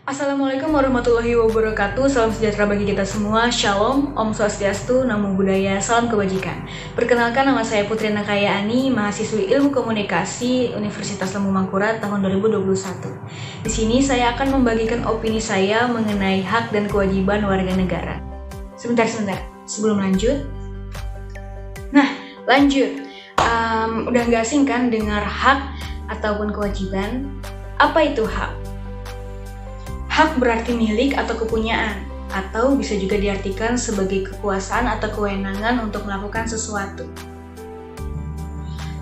Assalamualaikum warahmatullahi wabarakatuh. Salam sejahtera bagi kita semua. Shalom, Om Swastiastu, Namo Buddhaya, salam kebajikan. Perkenalkan, nama saya Putri Nakayani, mahasiswi Ilmu Komunikasi Universitas Lembung Mangkurat tahun 2021. Di sini saya akan membagikan opini saya mengenai hak dan kewajiban warga negara. Sebentar, sebelum lanjut. Lanjut. Udah nggak asing kan dengar hak ataupun kewajiban? Apa itu hak? Hak berarti milik atau kepunyaan, atau bisa juga diartikan sebagai kekuasaan atau kewenangan untuk melakukan sesuatu.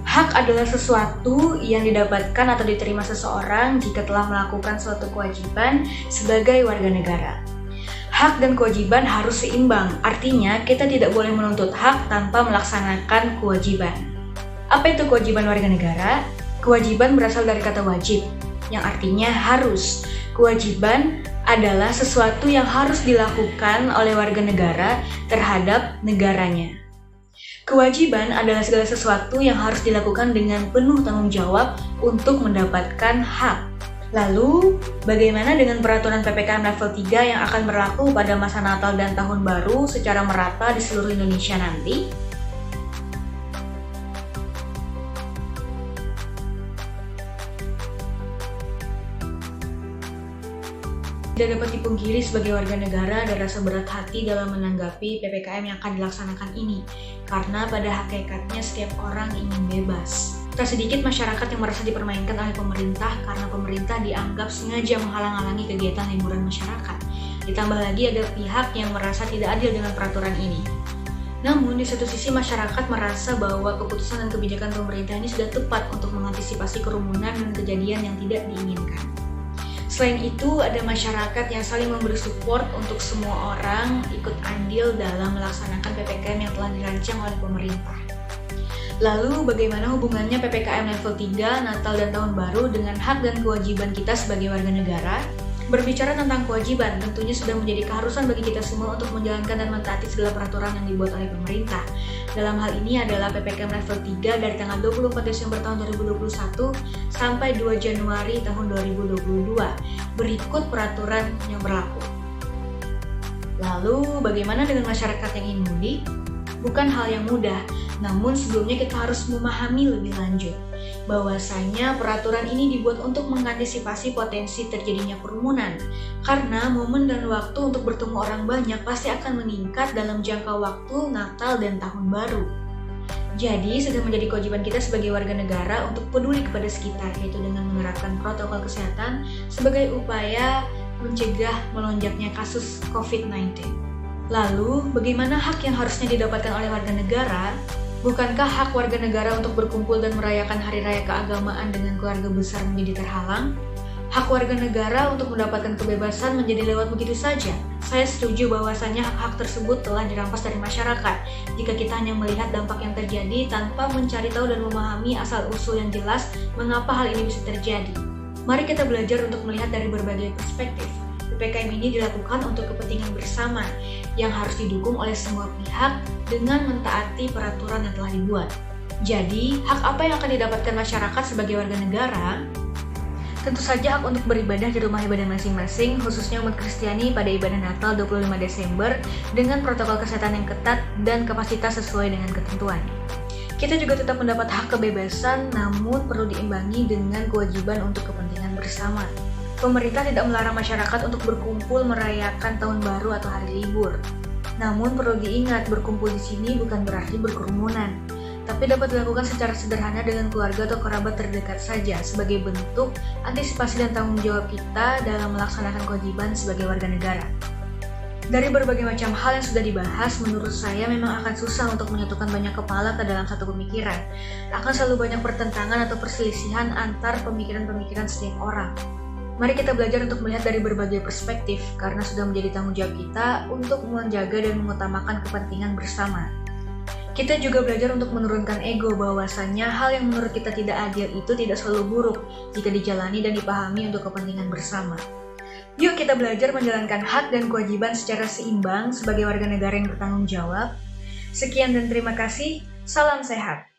Hak adalah sesuatu yang didapatkan atau diterima seseorang jika telah melakukan suatu kewajiban sebagai warga negara. Hak dan kewajiban harus seimbang, artinya kita tidak boleh menuntut hak tanpa melaksanakan kewajiban. Apa itu kewajiban warga negara? Kewajiban berasal dari kata wajib, yang artinya harus. Kewajiban adalah sesuatu yang harus dilakukan oleh warga negara terhadap negaranya. Kewajiban adalah segala sesuatu yang harus dilakukan dengan penuh tanggung jawab untuk mendapatkan hak. Lalu, bagaimana dengan peraturan PPKM level 3 yang akan berlaku pada masa Natal dan Tahun Baru secara merata di seluruh Indonesia nanti? Tidak dapat dipungkiri sebagai warga negara ada rasa berat hati dalam menanggapi PPKM yang akan dilaksanakan ini, karena pada hakikatnya setiap orang ingin bebas. Tak sedikit masyarakat yang merasa dipermainkan oleh pemerintah karena pemerintah dianggap sengaja menghalang-halangi kegiatan liburan masyarakat. Ditambah lagi ada pihak yang merasa tidak adil dengan peraturan ini. Namun, di satu sisi masyarakat merasa bahwa keputusan dan kebijakan pemerintah ini sudah tepat untuk mengantisipasi kerumunan dan kejadian yang tidak diinginkan. Selain itu, ada masyarakat yang saling memberi support untuk semua orang ikut andil dalam melaksanakan PPKM yang telah dirancang oleh pemerintah. Lalu, bagaimana hubungannya PPKM level 3, Natal dan Tahun Baru dengan hak dan kewajiban kita sebagai warga negara? Berbicara tentang kewajiban, tentunya sudah menjadi keharusan bagi kita semua untuk menjalankan dan mentaati segala peraturan yang dibuat oleh pemerintah. Dalam hal ini adalah PPKM level 3 dari tanggal 24 Desember tahun 2021 sampai 2 Januari tahun 2022. Berikut peraturan yang berlaku. Lalu, bagaimana dengan masyarakat yang ingin mudik? Bukan hal yang mudah, namun sebelumnya kita harus memahami lebih lanjut bahwasanya peraturan ini dibuat untuk mengantisipasi potensi terjadinya kerumunan, karena momen dan waktu untuk bertemu orang banyak pasti akan meningkat dalam jangka waktu Natal dan Tahun Baru. Jadi, sudah menjadi kewajiban kita sebagai warga negara untuk peduli kepada sekitar, yaitu dengan menerapkan protokol kesehatan sebagai upaya mencegah melonjaknya kasus COVID-19. Lalu, bagaimana hak yang harusnya didapatkan oleh warga negara? Bukankah hak warga negara untuk berkumpul dan merayakan hari raya keagamaan dengan keluarga besar menjadi terhalang? Hak warga negara untuk mendapatkan kebebasan menjadi lewat begitu saja. Saya setuju bahwasannya hak-hak tersebut telah dirampas dari masyarakat jika kita hanya melihat dampak yang terjadi tanpa mencari tahu dan memahami asal-usul yang jelas mengapa hal ini bisa terjadi. Mari kita belajar untuk melihat dari berbagai perspektif. PPKM ini dilakukan untuk kepentingan bersama yang harus didukung oleh semua pihak dengan mentaati peraturan yang telah dibuat. Jadi, hak apa yang akan didapatkan masyarakat sebagai warga negara? Tentu saja hak untuk beribadah di rumah ibadah masing-masing, khususnya umat Kristiani pada ibadah Natal 25 Desember dengan protokol kesehatan yang ketat dan kapasitas sesuai dengan ketentuan. Kita juga tetap mendapat hak kebebasan, namun perlu diimbangi dengan kewajiban untuk kepentingan bersama. Pemerintah tidak melarang masyarakat untuk berkumpul merayakan tahun baru atau hari libur. Namun perlu diingat, berkumpul di sini bukan berarti berkerumunan, tapi dapat dilakukan secara sederhana dengan keluarga atau kerabat terdekat saja sebagai bentuk antisipasi dan tanggung jawab kita dalam melaksanakan kewajiban sebagai warga negara. Dari berbagai macam hal yang sudah dibahas, menurut saya memang akan susah untuk menyatukan banyak kepala ke dalam satu pemikiran. Akan selalu banyak pertentangan atau perselisihan antar pemikiran-pemikiran setiap orang. Mari kita belajar untuk melihat dari berbagai perspektif, karena sudah menjadi tanggung jawab kita untuk menjaga dan mengutamakan kepentingan bersama. Kita juga belajar untuk menurunkan ego bahwasannya hal yang menurut kita tidak adil itu tidak selalu buruk jika dijalani dan dipahami untuk kepentingan bersama. Yuk kita belajar menjalankan hak dan kewajiban secara seimbang sebagai warga negara yang bertanggung jawab. Sekian dan terima kasih, salam sehat.